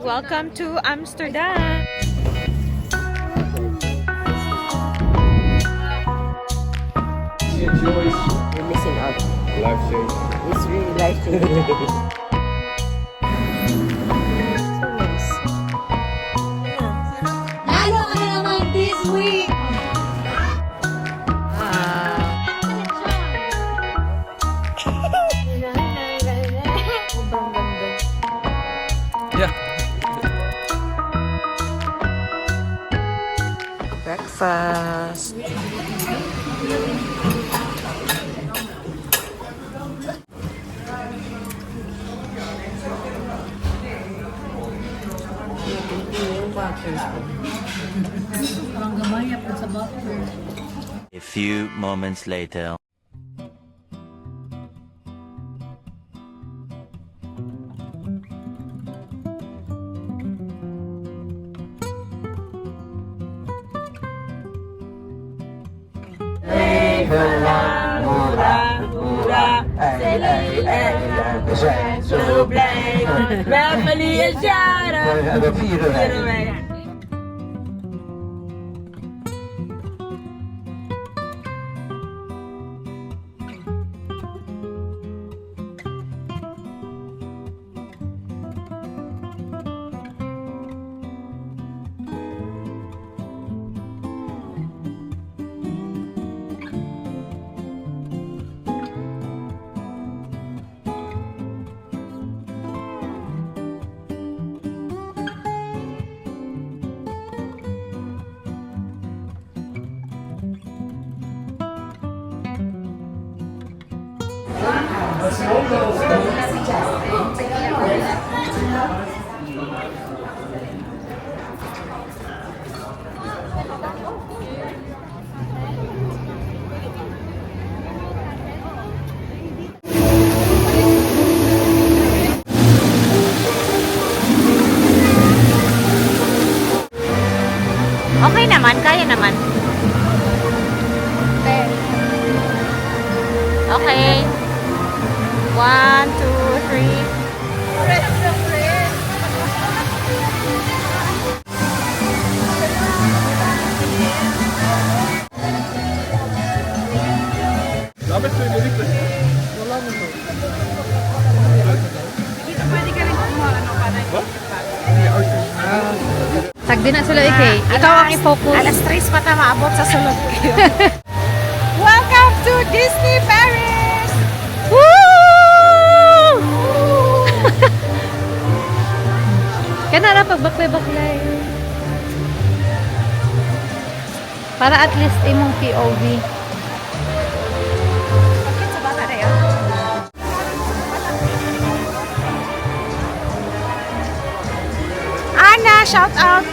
Welcome to Amsterdam. You're missing out. Life change. It's really life-changing. So nice. Lalo ka na naman this week! Sobrang ganda. Yeah. Breakfast. Parang gamay ako sa butter. A few moments later. Okay naman, kaya naman. Okay. 1, 2, 3. Dapat ko yung dito. Sagdi na sila ikay. Ikaw ang i-focus. Alas 3 pa ta maabot sa sulod kayo. Welcome to Disney Paris! Woo! Kanara pagbaklay-baklay. Para at least imong POV. Sa bata na yun. Anna, shout out!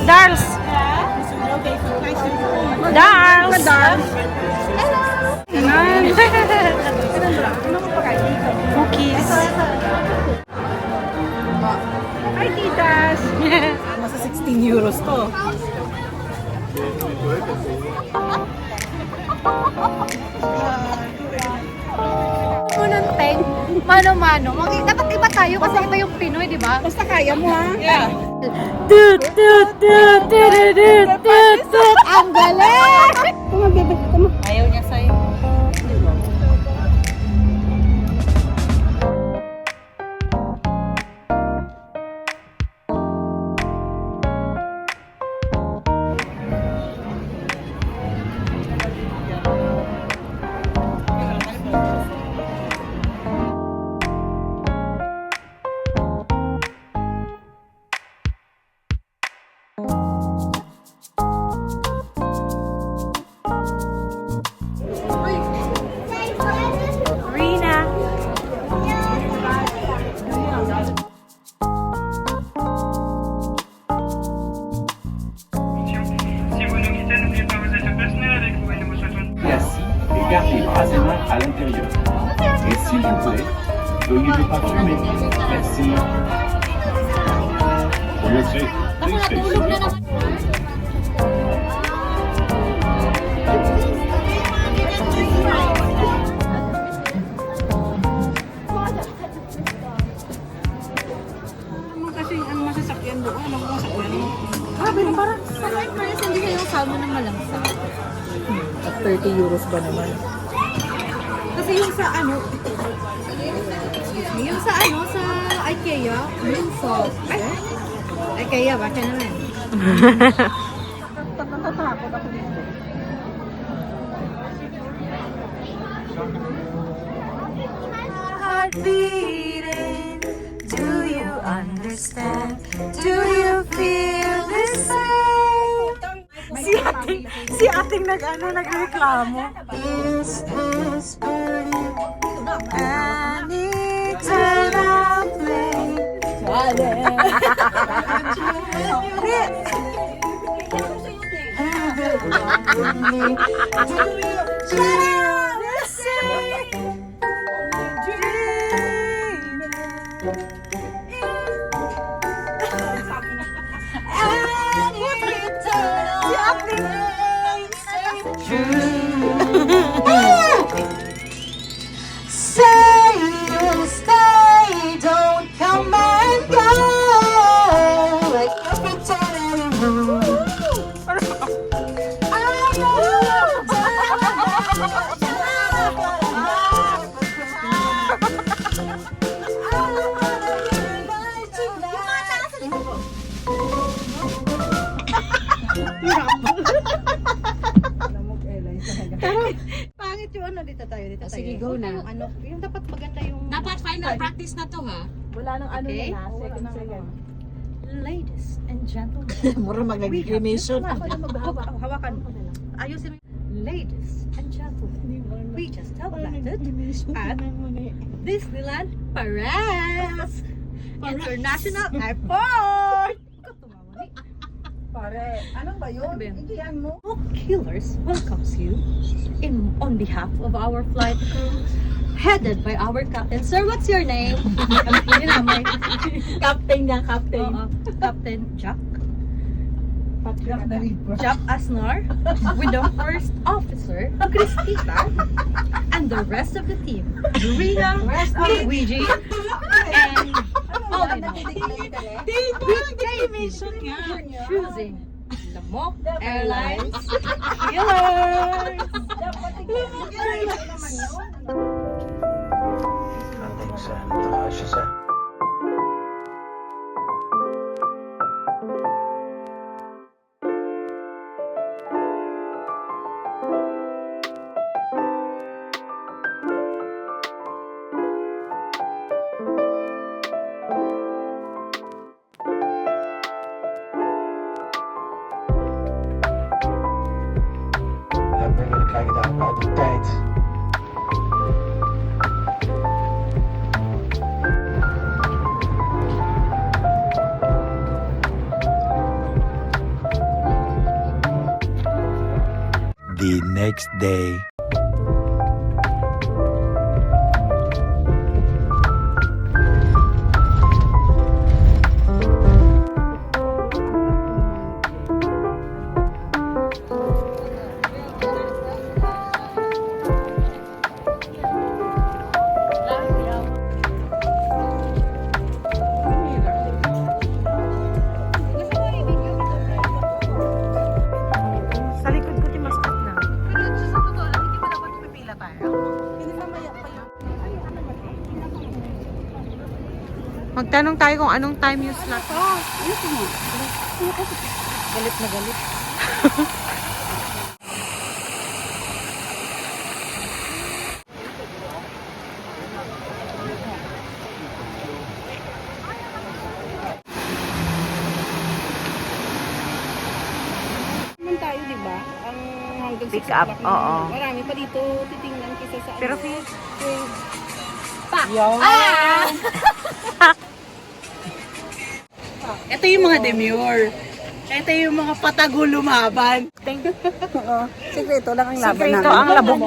Darls! Darls! Cookies. Hi, titas! Masa 16 euros to. Unang teng, mano-mano. Dapat iba tayo kasi iba yung Pinoy, di ba? Basta kaya mo, ha? Yeah. Ang galing! Come on, bebe. Come on. Ayaw niya sa'yo. Rina. Si vous nous quittez, n'oubliez pas vos effets personnels avec vous et nous vous souhaitons Merci et gardez bras et mains à l'intérieur. Et s'il vous plaît, veuillez ne pas fumer. Merci. Please stay seated. Kasi ang masasakyan doon, ano kung masakyan mo? Sa price, hindi kayong salmon ng malamsa. At 30 euros ba naman? Kasi yung sa ano, Yung sa sa IKEA, yung soft. IKEA, baka naman. natatakot ako dito. Heart beating. Do you understand? Do you feel the same? Si ating nagreklamo. Is this burning an eternal flame? Say you'll stay, don't come and go like you're pretending to. Pangit yung ano, dito tayo. Sige, go na. Yung ano, yung dapat maganda yung... Dapat final practice na to, ha? Wala nang ano Okay. na, second. Ladies and gentlemen. Mura mag-reclamation. Hawakan mo. Ayusin mo. Ladies and gentlemen, we just landed at Disneyland Paris International Airport. Pare, ano ba yun? Ano ba yun? Hindi mo. Book Killers welcomes you on behalf of our flight crew headed by our captain. Sir, what's your name? Yun naman. Captain niya, captain. Oo, Captain Jack. Patrick na rin po. Jack Asnar with the first officer, Christita, and the rest of the team, Rina, Luigi, and Olino. Reclamation nga. Choosing the Mo Airlines Killers. Krijg je daar al die tijd. The next day. Sa likod ko, timaskat na. Magtanong tayo kung anong time yung slot. Galit na galit. tayo, di ba? Ang hanggang Pick 6 up, o'clock na. oo. Marami pa dito titingnan kisa sa Pero ano. fish. Ito yung mga demure. Ito yung mga patago lumaban. Sikreto lang ang laban Sikreto ang labog.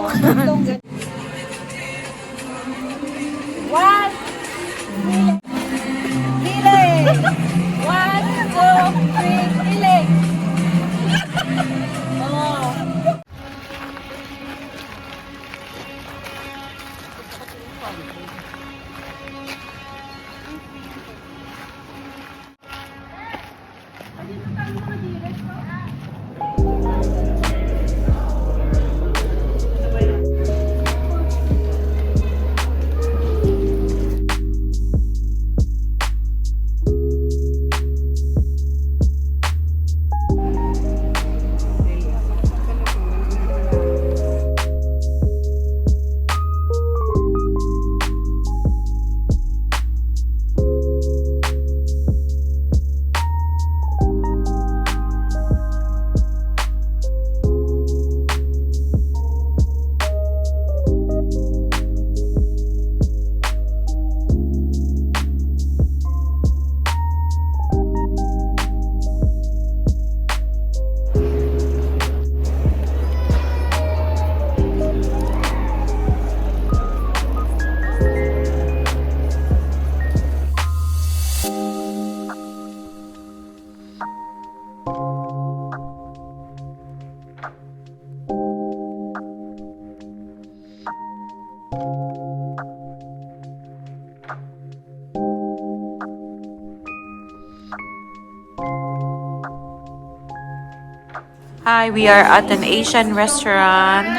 Hi, we are at an Asian restaurant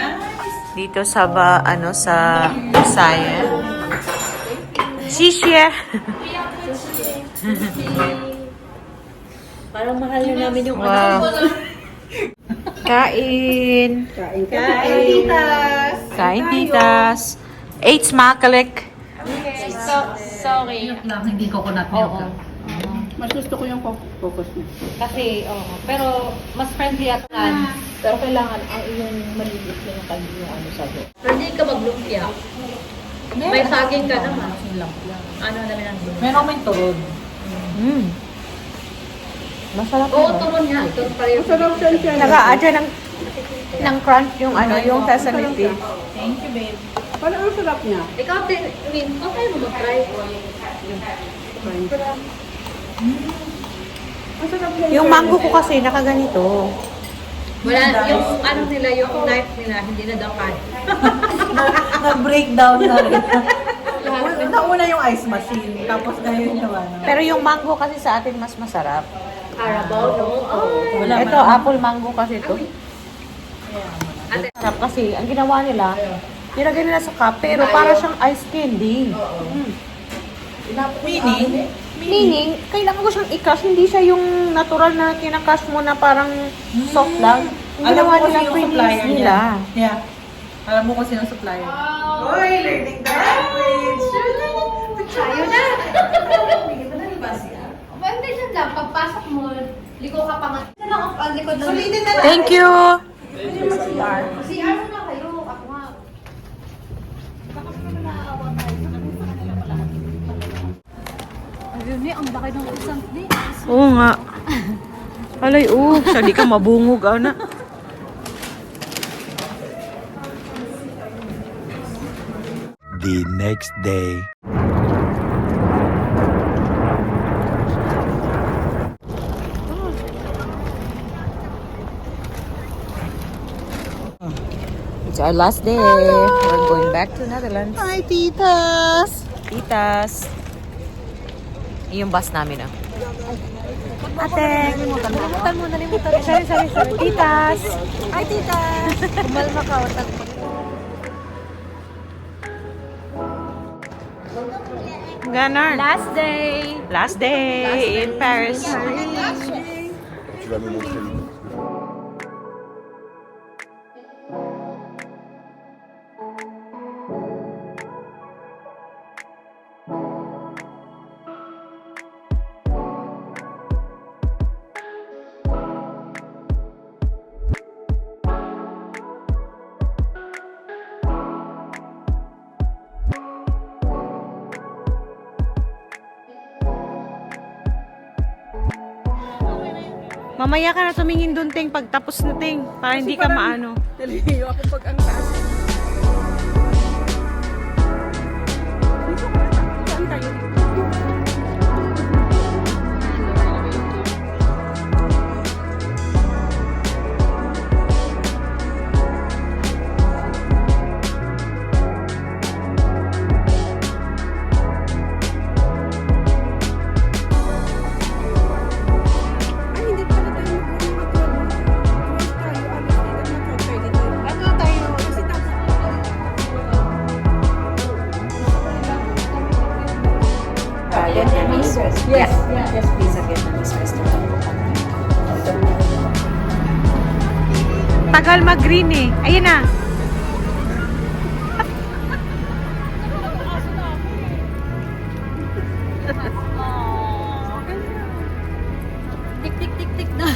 dito sa sa Busayan. Xixie. Parang mahal na namin yung Wow. Kain. Kain, titas. Eight smakalik. Sorry. Lang, hindi coconut milk. Mas gusto ko yung focus niya. Kasi, pero mas friendly at lunch. Pero kailangan ang iyong maliit na yung kanya yung ano sabi. Pero hindi ka maglumpia. May saging ka naman. Ano namin ang lumpia? Meron kaming turod. Masarap Oo, naman. turon nga. Ito pareho. Sarap siya. Naka-adya ng crunch yung yung sesame seed. Parang ang sarap niya. Ikaw, okay mo mag-try. Yung mango ko kasi nakaganito. Wala, yung ano nila, yung knife nila, hindi na daw kaya. Nag-breakdown na rin. Nauna yung ice machine, tapos ngayon yung ano. Pero yung mango kasi sa atin mas masarap. Carabao, no? Oh. Ito, apple mango kasi ito. Sarap kasi, ang ginawa nila, nilagay nila sa cup, pero para siyang ice candy. Meaning, kailangan ko siyang i-crush, hindi siya yung natural na kinakash mo na parang soft lang. Ang ginawa nila, premiums nila. Yeah. Alam mo kasi yung supplier. Oy, learning the language! Tayo na! Hindi siya lang, pagpasok mo, liko ka pa nga. Isa lang ang likod ng... Sulitin na lang! Thank you! Si ano na kayo, ako nga. Baka mo naman naaawa tayo. Ayun ni, ang laki ng isang ni. Oo nga. Alay, siya di ka mabungog, na. The next day. It's our last day. We're going back to Netherlands. Hi, titas! Titas. Yung bus namin, ah. Ate, nalimutan. Sorry. Titas. Hi, titas. Kumalma ka. Ganon. Last day. Last day in Paris. Tu vas me montrer le nom. Mamaya ka na tumingin dun, Ting, pag tapos na, Ting. Para hindi ka maano. Nalihiyo ako pag ang taas. Saan tayo? Ay, hindi pala tayo ano tayo? Kasi tapos Vietnamese restaurant. Yes, please, a Vietnamese restaurant. Tagal mag-green eh. Ayun na. Tik, tik, tik, tik na.